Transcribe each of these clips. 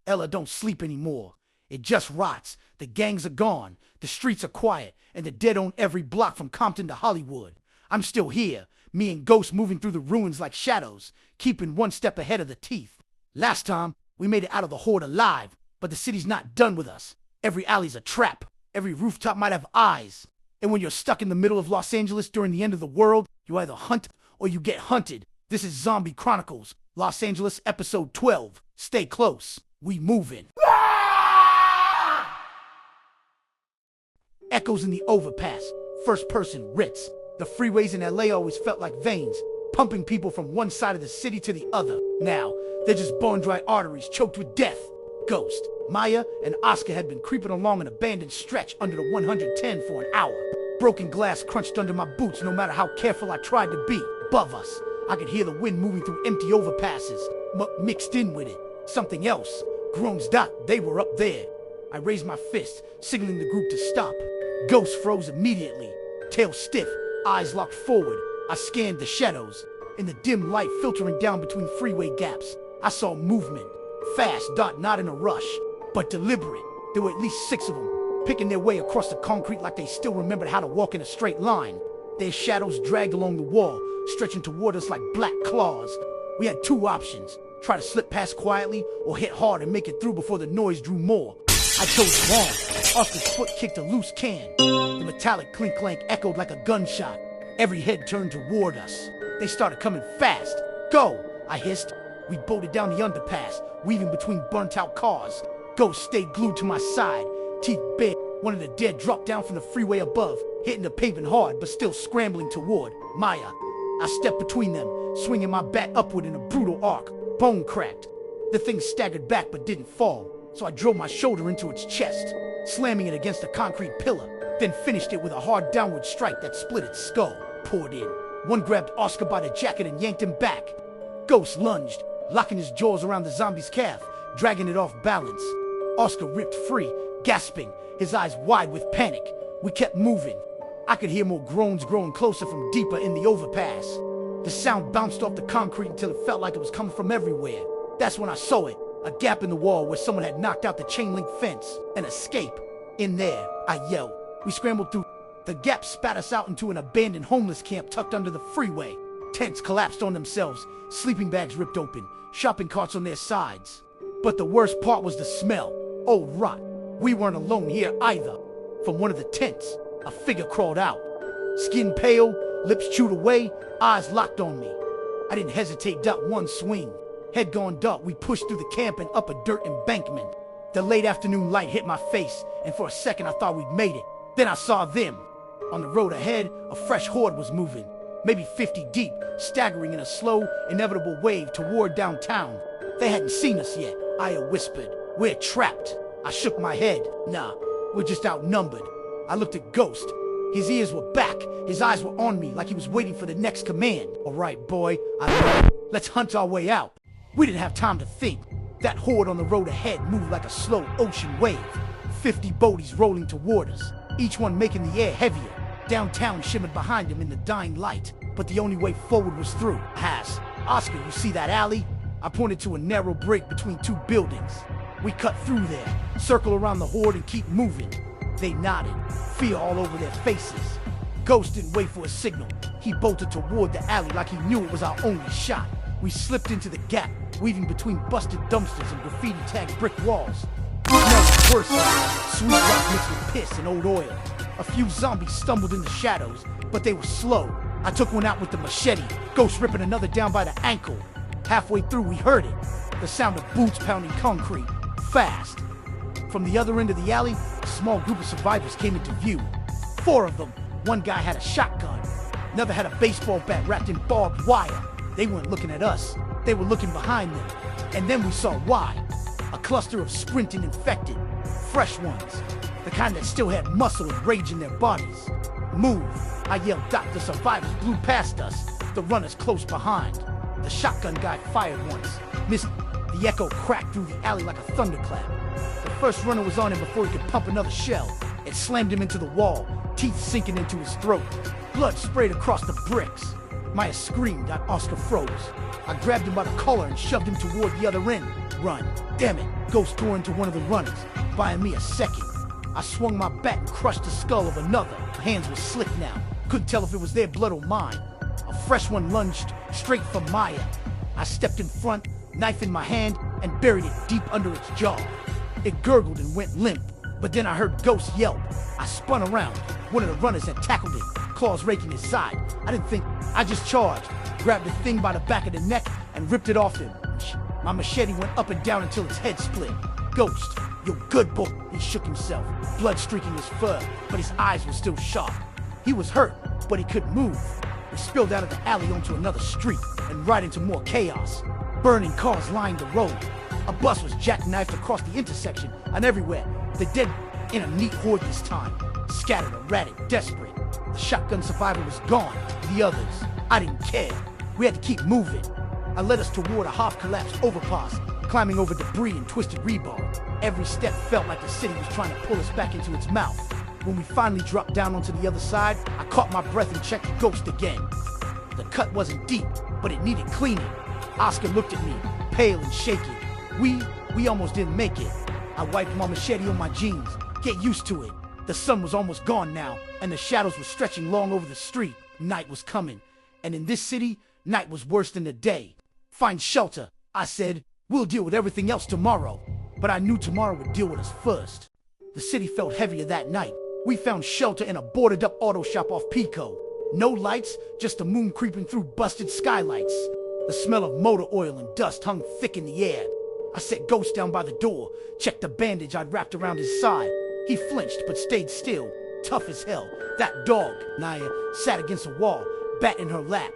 Ella don't sleep anymore. It just rots. The gangs are gone. The streets are quiet. And the dead own every block from Compton to Hollywood. I'm still here. Me and Ghost moving through the ruins like shadows, keeping one step ahead of the teeth. Last time, we made it out of the horde alive, but the city's not done with us. Every alley's a trap. Every rooftop might have eyes. And when you're stuck in the middle of Los Angeles during the end of the world, you either hunt or you get hunted. This is Zombie Chronicles, Los Angeles, episode 12. Stay close. We moving. Echoes in the overpass. First person Ritz. The freeways in LA always felt like veins, pumping people from one side of the city to the other. Now, they're just bone-dry arteries choked with death. Ghost, Maya, and Oscar had been creeping along an abandoned stretch under the 110 for an hour. Broken glass crunched under my boots no matter how careful I tried to be. Above us, I could hear the wind moving through empty overpasses, mixed in with it. Something else. Groans dot, they were up there. I raised my fist, signaling the group to stop. Ghost froze immediately, tail stiff, eyes locked forward. I scanned the shadows. In the dim light filtering down between freeway gaps, I saw movement. Fast, not in a rush, but deliberate. There were at least 6 of them, picking their way across the concrete like they still remembered how to walk in a straight line. Their shadows dragged along the wall, stretching toward us like black claws. We had 2 options, try to slip past quietly or hit hard and make it through before the noise drew more. I chose wrong. Oscar's foot kicked a loose can. The metallic clink-clank echoed like a gunshot. Every head turned toward us. They started coming fast. Go, I hissed. We bolted down the underpass, weaving between burnt-out cars. Ghost stayed glued to my side, teeth bared. One of the dead dropped down from the freeway above, hitting the pavement hard but still scrambling toward Maya. I stepped between them, swinging my bat upward in a brutal arc. Bone cracked. The thing staggered back but didn't fall, so I drove my shoulder into its chest, slamming it against a concrete pillar, then finished it with a hard downward strike that split its skull. Poured in. One grabbed Oscar by the jacket and yanked him back. Ghost lunged, locking his jaws around the zombie's calf, dragging it off balance. Oscar ripped free, gasping, his eyes wide with panic. We kept moving. I could hear more groans growing closer from deeper in the overpass. The sound bounced off the concrete until it felt like it was coming from everywhere. That's when I saw it, a gap in the wall where someone had knocked out the chain-link fence. An escape. In there, I yelled. We scrambled through. The gap spat us out into an abandoned homeless camp tucked under the freeway. Tents collapsed on themselves, sleeping bags ripped open, shopping carts on their sides. But the worst part was the smell. Oh, rot. We weren't alone here either. From one of the tents, a figure crawled out. Skin pale, lips chewed away, eyes locked on me. I didn't hesitate. One swing. Head gone dark, we pushed through the camp and up a dirt embankment. The late afternoon light hit my face, and for a second I thought we'd made it. Then I saw them. On the road ahead, a fresh horde was moving, maybe 50 deep, staggering in a slow, inevitable wave toward downtown. They hadn't seen us yet, Aya whispered. We're trapped. I shook my head. Nah, we're just outnumbered. I looked at Ghost. His ears were back, his eyes were on me like he was waiting for the next command. All right, boy, I know. Let's hunt our way out. We didn't have time to think. That horde on the road ahead moved like a slow ocean wave. 50 boaties rolling toward us, each one making the air heavier. Downtown shimmered behind him in the dying light, but the only way forward was through. Oscar, you see that alley? I pointed to a narrow break between 2 buildings. We cut through there, circle around the horde and keep moving. They nodded, fear all over their faces. Ghost didn't wait for a signal. He bolted toward the alley like he knew it was our only shot. We slipped into the gap, weaving between busted dumpsters and graffiti-tagged brick walls. It smelled worse, sweet rock mixed with piss and old oil. A few zombies stumbled in the shadows, but they were slow. I took one out with the machete, Ghost ripping another down by the ankle. Halfway through, we heard it, the sound of boots pounding concrete, fast. From the other end of the alley, a small group of survivors came into view. 4 of them. One guy had a shotgun. Another had a baseball bat wrapped in barbed wire. They weren't looking at us. They were looking behind them. And then we saw why. A cluster of sprinting infected. Fresh ones. The kind that still had muscle and rage in their bodies. Move, I yelled. The survivors blew past us, the runners close behind. The shotgun guy fired once, missed. The echo cracked through the alley like a thunderclap. The first runner was on him before he could pump another shell. It slammed him into the wall, teeth sinking into his throat. Blood sprayed across the bricks. Maya screamed. Oscar froze. I grabbed him by the collar and shoved him toward the other end. run. Damn it, Ghost tore into one of the runners, buying me a second. I swung my bat and crushed the skull of another. My hands were slick now. Couldn't tell if it was their blood or mine. A fresh one lunged straight for Maya. I stepped in front, knife in my hand, and buried it deep under its jaw. It gurgled and went limp, but then I heard Ghost yelp. I spun around. One of the runners had tackled it, claws raking his side. I didn't think. I just charged, grabbed the thing by the back of the neck, and ripped it off him. My machete went up and down until its head split. Ghost, you're good boy. He shook himself, blood streaking his fur, but his eyes were still sharp. He was hurt, but he couldn't move. We spilled out of the alley onto another street and right into more chaos. Burning cars lined the road. A bus was jackknifed across the intersection, and everywhere, the dead in a neat horde this time. Scattered, erratic, desperate. The shotgun survivor was gone. The others, I didn't care. We had to keep moving. I led us toward a half-collapsed overpass, climbing over debris and twisted rebar. Every step felt like the city was trying to pull us back into its mouth. When we finally dropped down onto the other side, I caught my breath and checked the Ghost again. The cut wasn't deep, but it needed cleaning. Oscar looked at me, pale and shaky. We almost didn't make it. I wiped my machete on my jeans. Get used to it. The sun was almost gone now, and the shadows were stretching long over the street. Night was coming, and in this city, night was worse than the day. Find shelter, I said. We'll deal with everything else tomorrow. But I knew tomorrow would deal with us first. The city felt heavier that night. We found shelter in a boarded-up auto shop off Pico. No lights, just the moon creeping through busted skylights. The smell of motor oil and dust hung thick in the air. I set Ghost down by the door, checked the bandage I'd wrapped around his side. He flinched but stayed still, tough as hell. That dog, Naya, sat against a wall, bat in her lap.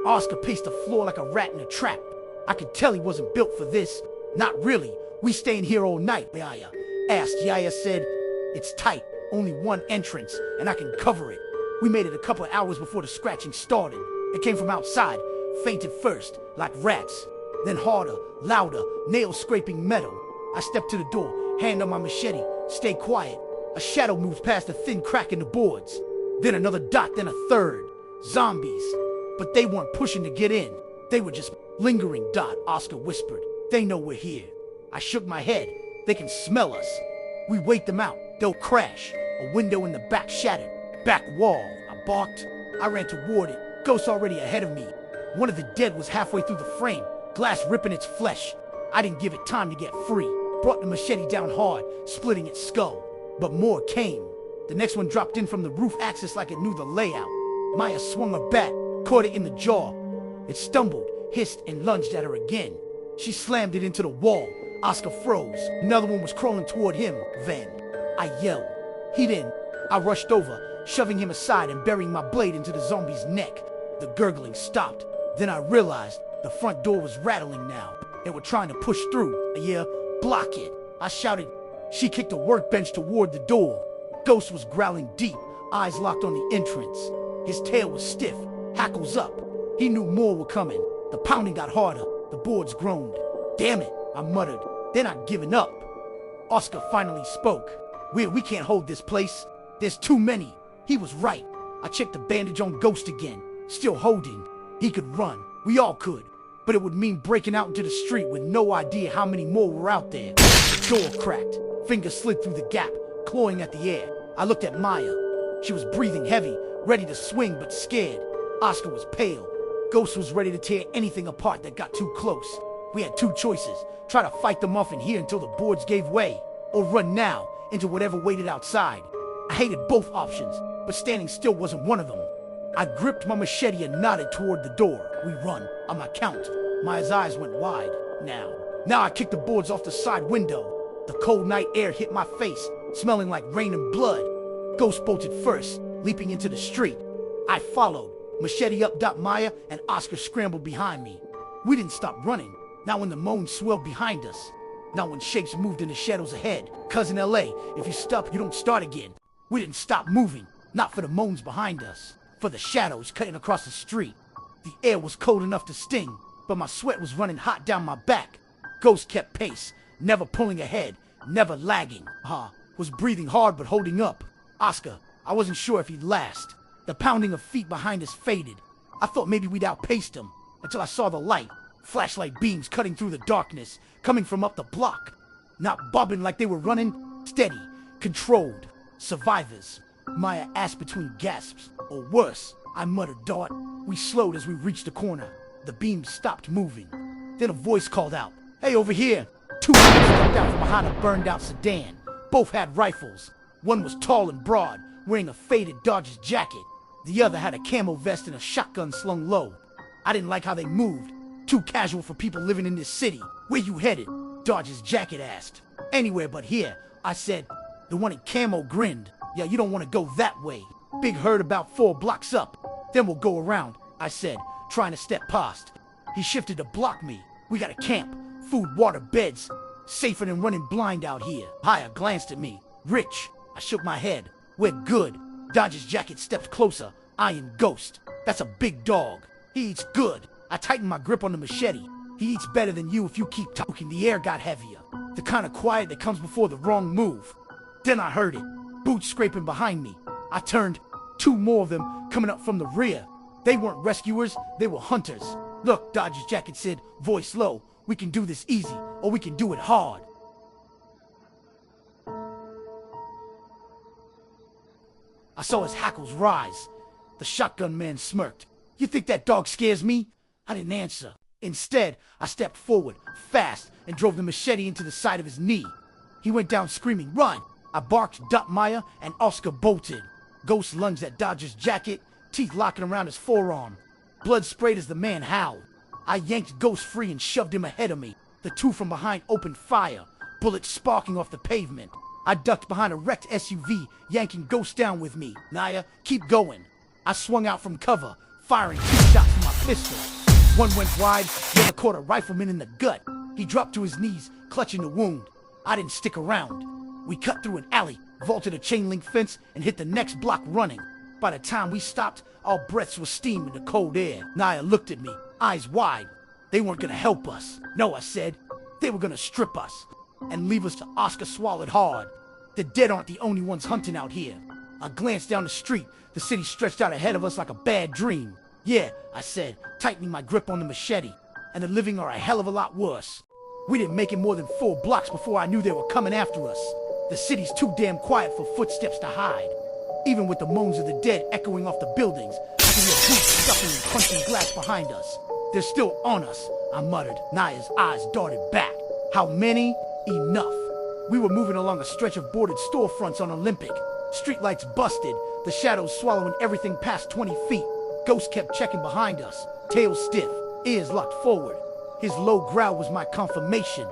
Oscar paced the floor like a rat in a trap. I could tell he wasn't built for this. Not really. We staying here all night, Yaya asked. Yaya said, it's tight, only one entrance, and I can cover it. We made it a couple of hours before the scratching started. It came from outside, faint at first, like rats. Then harder, louder, nails scraping metal. I stepped to the door, hand on my machete, stay quiet. A shadow moves past a thin crack in the boards. Then another dot, then a third. Zombies. But they weren't pushing to get in. They were just lingering, Dot, Oscar whispered. They know we're here. I shook my head. They can smell us. We wait them out. They'll crash. A window in the back shattered. Back wall, I barked. I ran toward it. Ghost already ahead of me. One of the dead was halfway through the frame, glass ripping its flesh. I didn't give it time to get free. Brought the machete down hard, splitting its skull. But more came. The next one dropped in from the roof axis like it knew the layout. Maya swung her bat, caught it in the jaw. It stumbled, hissed, and lunged at her again. She slammed it into the wall. Oscar froze. Another one was crawling toward him. Then I yelled. He didn't. I rushed over, shoving him aside and burying my blade into the zombie's neck. The gurgling stopped. Then I realized the front door was rattling now. They were trying to push through. Yeah, block it. I shouted. She kicked a workbench toward the door. Ghost was growling deep, eyes locked on the entrance. His tail was stiff, hackles up. He knew more were coming. The pounding got harder. The boards groaned. Damn it, I muttered. They're not giving up. Oscar finally spoke. We can't hold this place. There's too many. He was right. I checked the bandage on Ghost again. Still holding. He could run. We all could. But it would mean breaking out into the street with no idea how many more were out there. The door cracked. Fingers slid through the gap, clawing at the air. I looked at Maya. She was breathing heavy, ready to swing but scared. Oscar was pale. Ghost was ready to tear anything apart that got too close. We had two choices. Try to fight them off in here until the boards gave way, or run now into whatever waited outside. I hated both options, but standing still wasn't one of them. I gripped my machete and nodded toward the door. We run, on my count. Maya's eyes went wide. Now I kicked the boards off the side window. The cold night air hit my face, smelling like rain and blood. Ghost bolted first, leaping into the street. I followed, machete up. Maya and Oscar scrambled behind me. We didn't stop running, not when the moans swelled behind us. Not when shapes moved in the shadows ahead. 'Cause in LA, if you stop, you don't start again. We didn't stop moving, not for the moans behind us, for the shadows cutting across the street. The air was cold enough to sting, but my sweat was running hot down my back. Ghost kept pace, never pulling ahead, never lagging. Was breathing hard but holding up. Oscar, I wasn't sure if he'd last. The pounding of feet behind us faded. I thought maybe we'd outpaced him, until I saw the light, Flashlight beams cutting through the darkness, coming from up the block. Not bobbing like they were running, steady, controlled. Survivors, Maya asked between gasps. Or worse, I muttered, Dart. We slowed as we reached the corner. The beams stopped moving. Then a voice called out, "Hey, over here!" Two men stepped out from behind a burned-out sedan. Both had rifles. One was tall and broad, wearing a faded Dodger's jacket. The other had a camo vest and a shotgun slung low. I didn't like how they moved. Too casual for people living in this city. "Where you headed?" Dodger's jacket asked. "Anywhere but here," I said. The one in camo grinned. "Yeah, you don't want to go that way. Big herd about 4 blocks up. Then we'll go around," I said, trying to step past. He shifted to block me. "We got a camp. Food, water, beds. Safer than running blind out here." Haya glanced at me. "Rich." I shook my head. "We're good." Dodger's jacket stepped closer, eyeing Ghost. "That's a big dog. He eats good." I tightened my grip on the machete. "He eats better than you if you keep talking." The air got heavier. The kind of quiet that comes before the wrong move. Then I heard it. Boots scraping behind me. I turned. 2 more of them coming up from the rear. They weren't rescuers, they were hunters. "Look," Dodger's jacket said, voice low. "We can do this easy, or we can do it hard." I saw his hackles rise. The shotgun man smirked. "You think that dog scares me?" I didn't answer. Instead, I stepped forward, fast, and drove the machete into the side of his knee. He went down screaming, "Run!" I barked, Dot Maya, and Oscar bolted. Ghost lunged at Dodger's jacket, teeth locking around his forearm. Blood sprayed as the man howled. I yanked Ghost free and shoved him ahead of me. The 2 from behind opened fire, bullets sparking off the pavement. I ducked behind a wrecked SUV, yanking Ghost down with me. "Naya, keep going." I swung out from cover, firing 2 shots from my pistol. One went wide, the other caught a rifleman in the gut. He dropped to his knees, clutching the wound. I didn't stick around. We cut through an alley, vaulted a chain-link fence, and hit the next block running. By the time we stopped, our breaths were steam in the cold air. Naya looked at me, eyes wide. They weren't gonna help us. "No," I said. "They were gonna strip us and leave us to." Oscar swallowed hard. "The dead aren't the only ones hunting out here." I glanced down the street. The city stretched out ahead of us like a bad dream. "Yeah," I said, tightening my grip on the machete. "And the living are a hell of a lot worse." We didn't make it more than 4 blocks before I knew they were coming after us. The city's too damn quiet for footsteps to hide. Even with the moans of the dead echoing off the buildings, I could hear boots scuffing and crunching glass behind us. "They're still on us," I muttered. Naya's eyes darted back. "How many?" "Enough." We were moving along a stretch of boarded storefronts on Olympic. Streetlights busted, the shadows swallowing everything past 20 feet. Ghost kept checking behind us, tail stiff, ears locked forward. His low growl was my confirmation.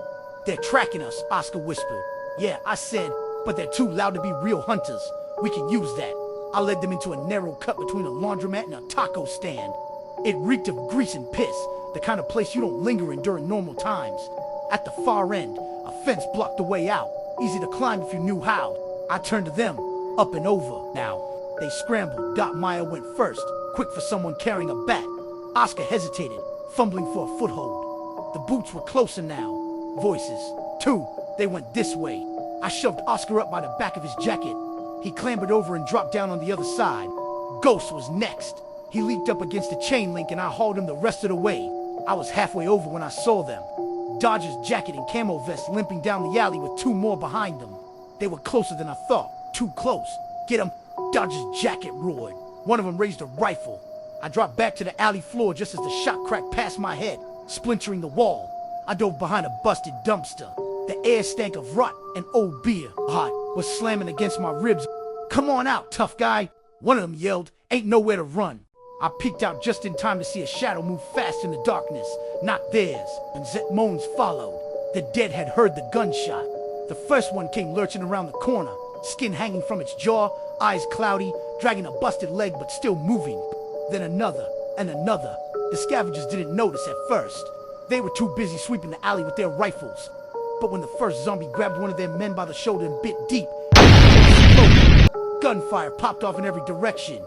"They're tracking us," Oscar whispered. "Yeah," I said, "but they're too loud to be real hunters. We can use that." I led them into a narrow cut between a laundromat and a taco stand. It reeked of grease and piss, the kind of place you don't linger in during normal times. At the far end, a fence blocked the way out, easy to climb if you knew how. I turned to them, up and over. Now, they scrambled. Dot Maya went first, quick for someone carrying a bat. Oscar hesitated, fumbling for a foothold. The boots were closer now. Voices. 2. They went this way. I shoved Oscar up by the back of his jacket. He clambered over and dropped down on the other side. Ghost was next. He leaped up against the chain link and I hauled him the rest of the way. I was halfway over when I saw them. Dodger's jacket and camo vest limping down the alley with 2 more behind them. They were closer than I thought. Too close. "Get him!" Dodger's jacket roared. One of them raised a rifle. I dropped back to the alley floor just as the shot cracked past my head, splintering the wall. I dove behind a busted dumpster. The air stank of rot and old beer. Hot was slamming against my ribs. "Come on out, tough guy!" One of them yelled. "Ain't nowhere to run." I peeked out just in time to see a shadow move fast in the darkness. Not theirs. And Zet moans followed. The dead had heard the gunshot. The first one came lurching around the corner, skin hanging from its jaw, eyes cloudy, dragging a busted leg but still moving. Then another, and another. The scavengers didn't notice at first. They were too busy sweeping the alley with their rifles. But when the first zombie grabbed one of their men by the shoulder and bit deep, gunfire popped off in every direction.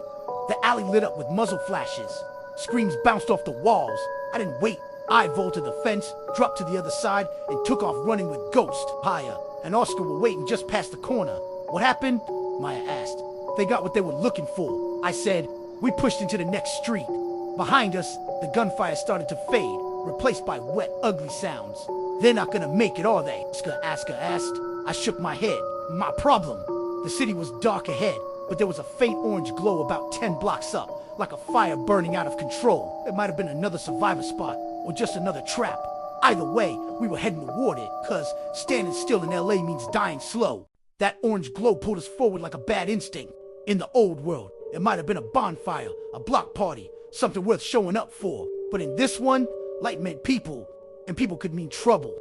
The alley lit up with muzzle flashes. Screams bounced off the walls. I didn't wait. I vaulted the fence, dropped to the other side, and took off running with Ghost, Haya, and Oscar were waiting just past the corner. "What happened?" Maya asked. "They got what they were looking for," I said. We pushed into the next street. Behind us, the gunfire started to fade, replaced by wet, ugly sounds. They're not gonna make it, are they? Asker asked. I shook my head. My problem? The city was dark ahead, but there was a faint orange glow about 10 blocks up, like a fire burning out of control. It might have been another survivor spot, or just another trap. Either way, we were heading toward it, cause standing still in LA means dying slow. That orange glow pulled us forward like a bad instinct. In the old world, it might have been a bonfire, a block party, something worth showing up for. But in this one, light meant people, and people could mean trouble.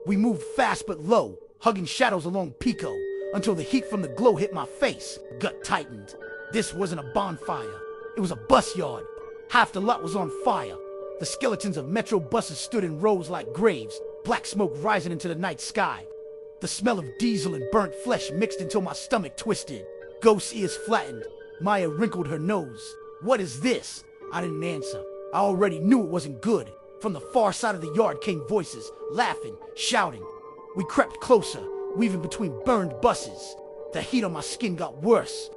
We moved fast but low, hugging shadows along Pico, until the heat from the glow hit my face. Gut tightened. This wasn't a bonfire. It was a bus yard. Half the lot was on fire. The skeletons of metro buses stood in rows like graves, black smoke rising into the night sky. The smell of diesel and burnt flesh mixed until my stomach twisted. Ghost's ears flattened. Maya wrinkled her nose. What is this? I didn't answer. I already knew it wasn't good. From the far side of the yard came voices, laughing, shouting. We crept closer, weaving between burned buses. The heat on my skin got worse.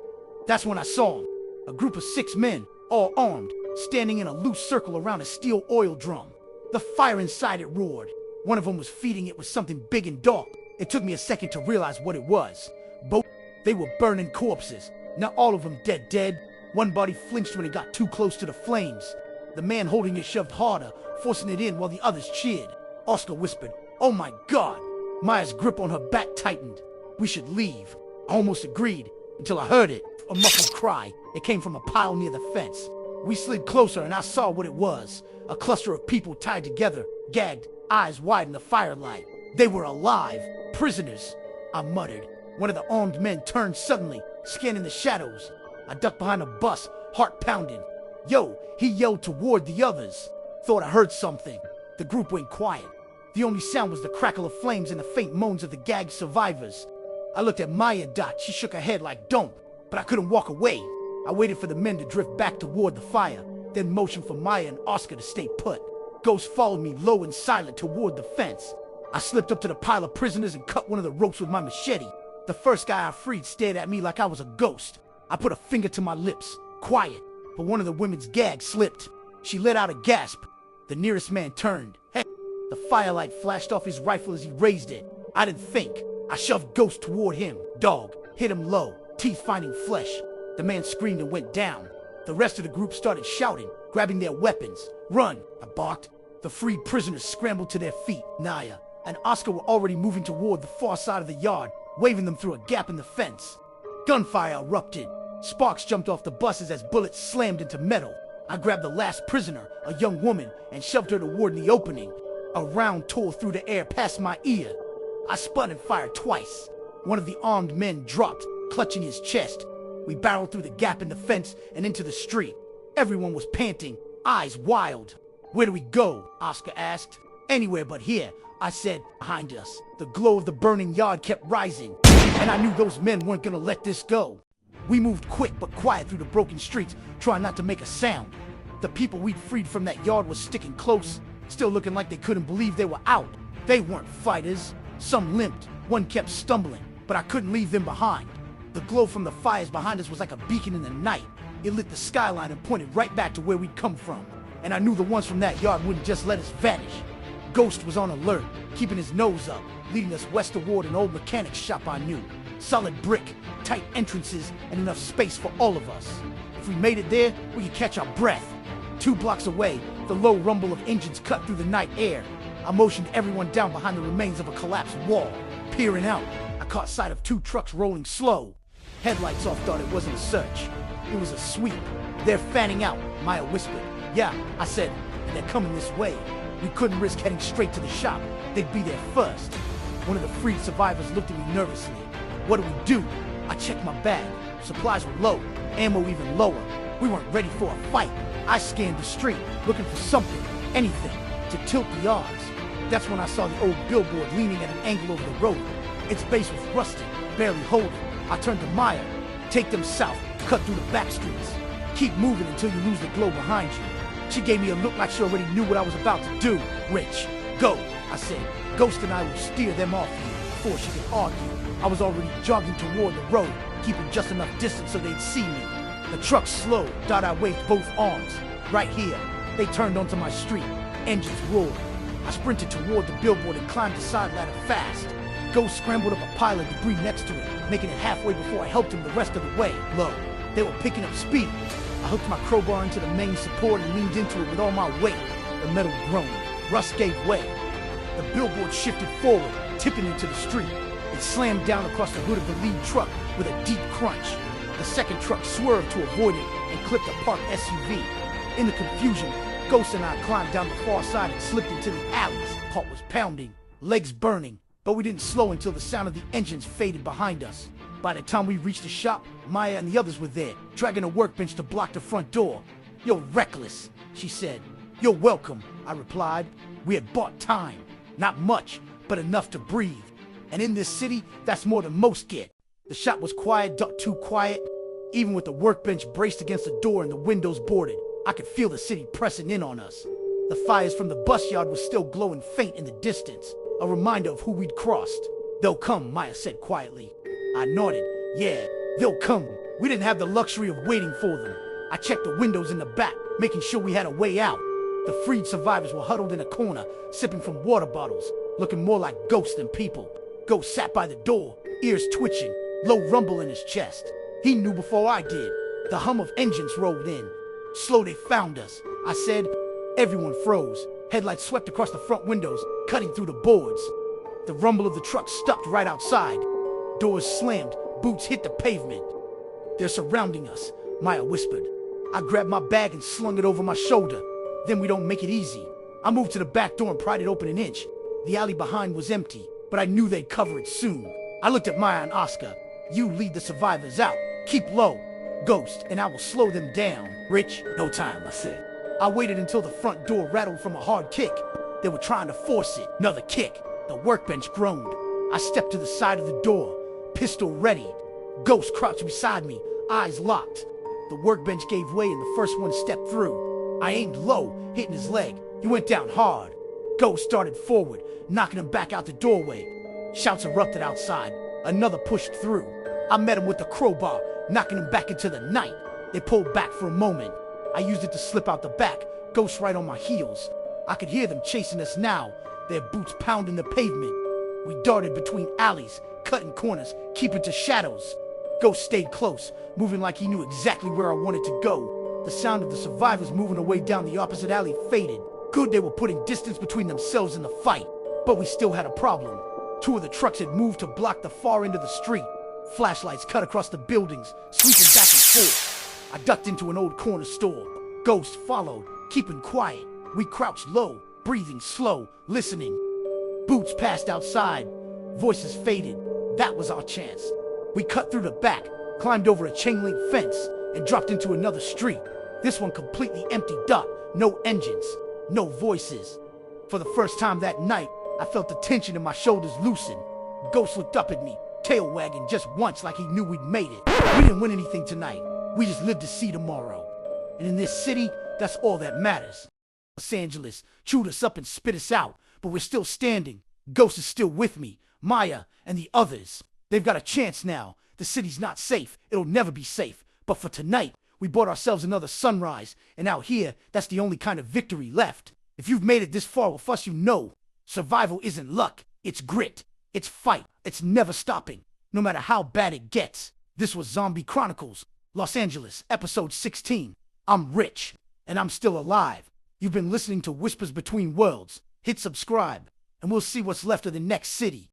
That's when I saw them. A group of 6 men, all armed, standing in a loose circle around a steel oil drum. The fire inside it roared. One of them was feeding it with something big and dark. It took me a second to realize what it was. Both, they were burning corpses. Not all of them dead. One body flinched when it got too close to the flames. The man holding it shoved harder, forcing it in while the others cheered. Oscar whispered, "Oh my God!" Maya's grip on her back tightened. We should leave. I almost agreed, until I heard it, a muffled cry. It came from a pile near the fence. We slid closer and I saw what it was. A cluster of people tied together, gagged, eyes wide in the firelight. They were alive, prisoners, I muttered. One of the armed men turned suddenly, scanning the shadows. I ducked behind a bus, heart pounding. Yo, he yelled toward the others. Thought I heard something. The group went quiet. The only sound was the crackle of flames and the faint moans of the gagged survivors. I looked at Maya Dot. She shook her head like don't, but I couldn't walk away. I waited for the men to drift back toward the fire, then motioned for Maya and Oscar to stay put. Ghost followed me low and silent toward the fence. I slipped up to the pile of prisoners and cut one of the ropes with my machete. The first guy I freed stared at me like I was a ghost. I put a finger to my lips, quiet, but one of the women's gags slipped. She let out a gasp. The nearest man turned. Hey! The firelight flashed off his rifle as he raised it. I didn't think. I shoved Ghost toward him. Dog. Hit him low, teeth finding flesh. The man screamed and went down. The rest of the group started shouting, grabbing their weapons. Run, I barked. The freed prisoners scrambled to their feet. Naya and Oscar were already moving toward the far side of the yard, waving them through a gap in the fence. Gunfire erupted. Sparks jumped off the buses as bullets slammed into metal. I grabbed the last prisoner, a young woman, and shoved her toward the opening. A round tore through the air past my ear. I spun and fired twice. One of the armed men dropped, clutching his chest. We barreled through the gap in the fence and into the street. Everyone was panting, eyes wild. Where do we go? Oscar asked. Anywhere but here, I said, behind us. The glow of the burning yard kept rising, and I knew those men weren't gonna let this go. We moved quick but quiet through the broken streets, trying not to make a sound. The people we'd freed from that yard were sticking close, still looking like they couldn't believe they were out. They weren't fighters. Some limped, one kept stumbling, but I couldn't leave them behind. The glow from the fires behind us was like a beacon in the night. It lit the skyline and pointed right back to where we'd come from. And I knew the ones from that yard wouldn't just let us vanish. Ghost was on alert, keeping his nose up, leading us west toward an old mechanic shop I knew. Solid brick, tight entrances, and enough space for all of us. If we made it there, we could catch our breath. 2 blocks away, the low rumble of engines cut through the night air. I motioned everyone down behind the remains of a collapsed wall. Peering out, I caught sight of 2 trucks rolling slow. Headlights off, thought it wasn't a search. It was a sweep. They're fanning out, Maya whispered. Yeah, I said, and they're coming this way. We couldn't risk heading straight to the shop. They'd be there first. One of the freed survivors looked at me nervously. What do we do? I checked my bag. Supplies were low, ammo even lower. We weren't ready for a fight. I scanned the street, looking for something, anything, to tilt the odds. That's when I saw the old billboard leaning at an angle over the road. Its base was rusted, barely holding. I turned to Maya. Take them south, cut through the back streets. Keep moving until you lose the glow behind you. She gave me a look like she already knew what I was about to do. Rich, go, I said. Ghost and I will steer them off you before she could argue. I was already jogging toward the road, keeping just enough distance so they'd see me. The truck slowed. I waved both arms. Right here. They turned onto my street. Engines roared. I sprinted toward the billboard and climbed the side ladder fast. Ghost scrambled up a pile of debris next to it, making it halfway before I helped him the rest of the way. Low, they were picking up speed. I hooked my crowbar into the main support and leaned into it with all my weight. The metal groaned. Rust gave way. The billboard shifted forward, tipping into the street. It slammed down across the hood of the lead truck with a deep crunch. The second truck swerved to avoid it and clipped a parked SUV. In the confusion, Ghost and I climbed down the far side and slipped into the alleys. Heart was pounding, legs burning, but we didn't slow until the sound of the engines faded behind us. By the time we reached the shop, Maya and the others were there, dragging a workbench to block the front door. "You're reckless," she said. "You're welcome," I replied. We had bought time. Not much, but enough to breathe. And in this city, that's more than most get. The shop was quiet, too quiet. Even with the workbench braced against the door and the windows boarded, I could feel the city pressing in on us. The fires from the bus yard were still glowing faint in the distance, a reminder of who we'd crossed. "They'll come," Maya said quietly. I nodded. "Yeah, they'll come." We didn't have the luxury of waiting for them. I checked the windows in the back, making sure we had a way out. The freed survivors were huddled in a corner, sipping from water bottles, looking more like ghosts than people. Ghost sat by the door, ears twitching, low rumble in his chest. He knew before I did. The hum of engines rolled in. "Slow, they found us," I said. Everyone froze. Headlights swept across the front windows, cutting through the boards. The rumble of the truck stopped right outside. Doors slammed, boots hit the pavement. "They're surrounding us," Maya whispered. I grabbed my bag and slung it over my shoulder. Then we don't make it easy. I moved to the back door and pried it open an inch. The alley behind was empty, but I knew they'd cover it soon. I looked at Maya and Oscar. "You lead the survivors out. Keep low. Ghost, and I will slow them down." "Rich, no time," I said. I waited until the front door rattled from a hard kick. They were trying to force it. Another kick. The workbench groaned. I stepped to the side of the door, pistol ready. Ghost crouched beside me, eyes locked. The workbench gave way and the first one stepped through. I aimed low, hitting his leg. He went down hard. Ghost started forward, knocking him back out the doorway. Shouts erupted outside. Another pushed through. I met him with the crowbar, knocking him back into the night. They pulled back for a moment. I used it to slip out the back, Ghost right on my heels. I could hear them chasing us now, their boots pounding the pavement. We darted between alleys, cutting corners, keeping to shadows. Ghost stayed close, moving like he knew exactly where I wanted to go. The sound of the survivors moving away down the opposite alley faded. Good they were putting distance between themselves and the fight. But we still had a problem. Two of the trucks had moved to block the far end of the street. Flashlights cut across the buildings, sweeping back and forth. I ducked into an old corner store. Ghost followed, keeping quiet. We crouched low, breathing slow, listening. Boots passed outside. Voices faded. That was our chance. We cut through the back, climbed over a chain-link fence, and dropped into another street. This one completely empty. No engines, no voices. For the first time that night, I felt the tension in my shoulders loosen. Ghost looked up at me, tail wagging just once like he knew we'd made it. We didn't win anything tonight. We just lived to see tomorrow. And in this city, that's all that matters. Los Angeles chewed us up and spit us out, but we're still standing. Ghost is still with me, Maya, and the others. They've got a chance now. The city's not safe. It'll never be safe. But for tonight, we bought ourselves another sunrise, and out here, that's the only kind of victory left. If you've made it this far with us, you know. Survival isn't luck. It's grit. It's fight. It's never stopping, no matter how bad it gets. This was Zombie Chronicles, Los Angeles, episode 16. I'm Rich, and I'm still alive. You've been listening to Whispers Between Worlds. Hit subscribe, and we'll see what's left of the next city.